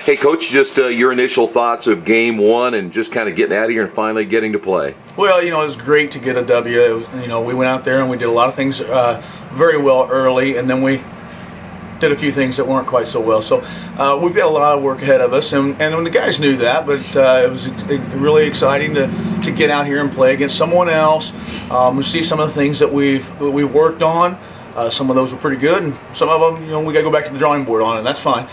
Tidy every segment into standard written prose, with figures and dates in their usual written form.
Hey, Coach, just your initial thoughts of Game 1 and just kind of getting out of here and finally getting to play. Well, it was great to get a W. It was, we went out there and we did a lot of things very well early, and then we did a few things that weren't quite so well. So we've got a lot of work ahead of us, and the guys knew that, but it was really exciting to get out here and play against someone else. We see some of the things that we've worked on. Some of those were pretty good, and some of them, we got to go back to the drawing board on, and that's fine.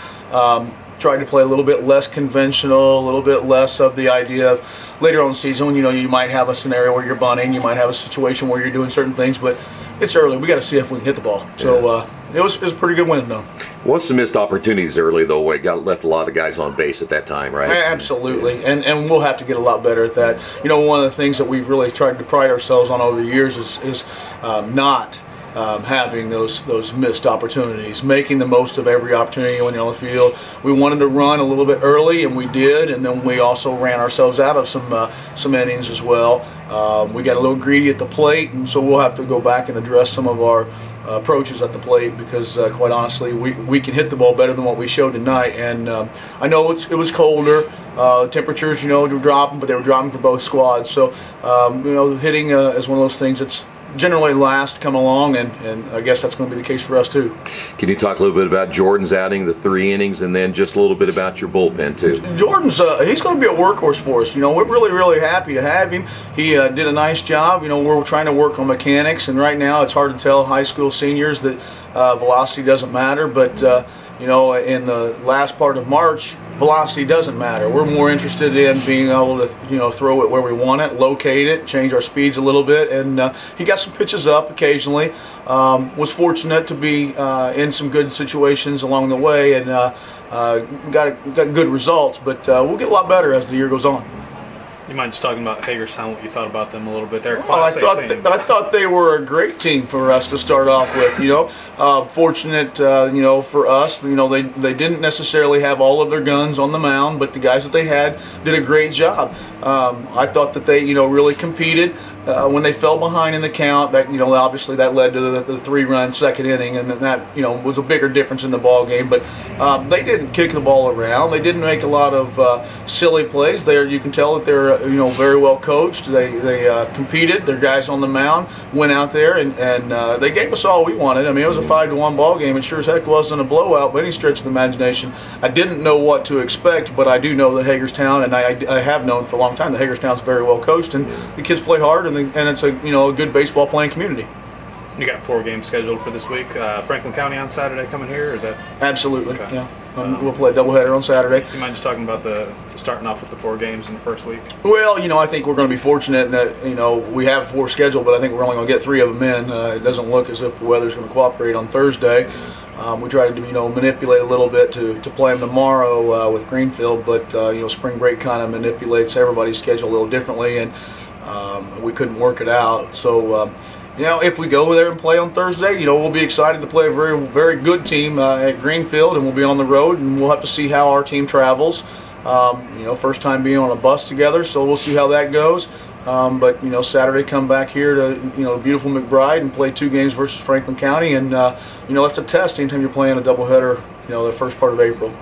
Tried to play a little bit less conventional, a little bit less of the idea of later on in the season when you might have a scenario where you're bunting, you might have a situation where you're doing certain things, but it's early. We got to see if we can hit the ball. So it was a pretty good win, though. Once the missed opportunities early, though, it left a lot of guys on base at that time, right? Absolutely, and we'll have to get a lot better at that. One of the things that we've really tried to pride ourselves on over the years is not having those missed opportunities, making the most of every opportunity when you're on the field. We wanted to run a little bit early, and we did, and then we also ran ourselves out of some innings as well. We got a little greedy at the plate, and so we'll have to go back and address some of our approaches at the plate because, quite honestly, we can hit the ball better than what we showed tonight. And I know it was colder. Temperatures, were dropping, but they were dropping for both squads. So, hitting is one of those things that's generally last come along, and I guess that's going to be the case for us too. Can you talk a little bit about Jordan's outing, the 3 innings, and then just a little bit about your bullpen too? Jordan's he's going to be a workhorse for us. We're really happy to have him. He did a nice job. We're trying to work on mechanics, and right now it's hard to tell high school seniors that velocity doesn't matter, but in the last part of March, velocity doesn't matter. We're more interested in being able to, throw it where we want it, locate it, change our speeds a little bit, and he got some pitches up occasionally. Was fortunate to be in some good situations along the way, and got good results. But we'll get a lot better as the year goes on. You mind just talking about Hagerstown, what you thought about them a little bit? They're a Well, I Class A team. thought they were a great team for us to start off with. Fortunate, for us. They didn't necessarily have all of their guns on the mound, but the guys that they had did a great job. I thought that they, really competed. When they fell behind in the count, that obviously that led to the 3-run second inning, and that was a bigger difference in the ball game. But they didn't kick the ball around. They didn't make a lot of silly plays. You can tell that they're very well coached. They competed. Their guys on the mound went out there and they gave us all we wanted. I mean, it was a 5-1 ball game. It sure as heck wasn't a blowout by any stretch of the imagination. I didn't know what to expect, but I do know that Hagerstown, and I have known for a long time that Hagerstown's very well coached, and the kids play hard, and it's a good baseball playing community. You got 4 games scheduled for this week. Franklin County on Saturday coming here, or is that? Absolutely. Okay. Yeah. We'll play a doubleheader on Saturday. You mind just talking about starting off with the 4 games in the first week? Well, I think we're going to be fortunate in that we have 4 scheduled, but I think we're only going to get 3 of them in. It doesn't look as if the weather's going to cooperate on Thursday. We tried to manipulate a little bit to play them tomorrow with Greenfield, but spring break kind of manipulates everybody's schedule a little differently, and we couldn't work it out. So if we go there and play on Thursday, we'll be excited to play a very, very good team at Greenfield, and we'll be on the road, and we'll have to see how our team travels. First time being on a bus together, so we'll see how that goes. But Saturday come back here to beautiful McBride and play 2 games versus Franklin County, and that's a test anytime you're playing a doubleheader, the first part of April.